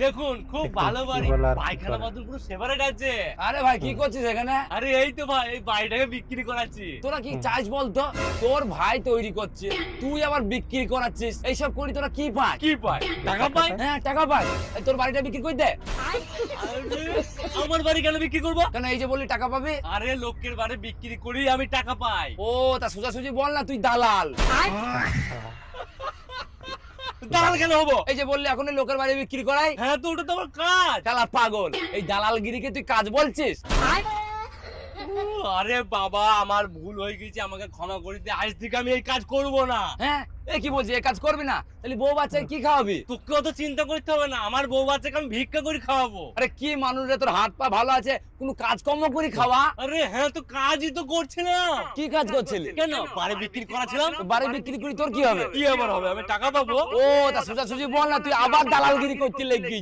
দেখুন খুব ভালো বাড়ি, বলার পায়খানা বাথরুম পুরো সেপারেট আছে। আরে ভাই কি করছিস এখানে? আরে এই তো ভাই এই বাড়িটাকে বিক্রি করাচ্ছি। তোরা কি চাস বলতো? তোর ভাই তৈরি করছে, তুই আবার বিক্রি করাচ্ছিস। এইসব করি তোরা কি পাস? কি পাই? টাকা পাই। হ্যাঁ টাকা পাস। এই তোর বাড়িটা বিক্রি করে দে। আরে, আমার বাড়ি কেন বিক্রি করবো? কেন এই যে বললি টাকা পাবি? আরে লোকের বাড়ি বিক্রি করি আমি টাকা পাই। ও তা সোজাসুজি বল না তুই দালাল। দালাল কেন হবো? এই যে বললি এখন লোকের বাড়ি বিক্রি করাই। হ্যাঁ তো ওটা তো আমার কাজ। শালা পাগল, এই দালালগিরিকে তুই কাজ বলছিস? আরে বাবা আমার ভুল হয়ে গেছে, আমাকে ক্ষমা করে দে, আজ থেকে আমি এই কাজ করব না। হ্যাঁ এ কি বলছিস, এই কাজ করবি না? তাহলে বউ বাচ্চাকে কি খাওয়াবি? তোকে অত চিন্তা করতে হবে না, আমার বউ বাচ্চাকে আমি ভিক্ষা করে খাওয়াবো। আরে কি মানুষ রে, তোর হাত পা ভালো আছে, কোনো কাজকর্ম করে খাওয়া। আরে হ্যাঁ তো কাজই তো করছে না। কি কাজ করছিলি? কেন বাড়ি বিক্রি করাছিলাম। বাড়ি বিক্রি করি তোর কি হবে? কি আবার হবে, আমি টাকা পাবো। ও তা সোজাসুজি বল না, তুই আবার দালালগিরি করতে লেগে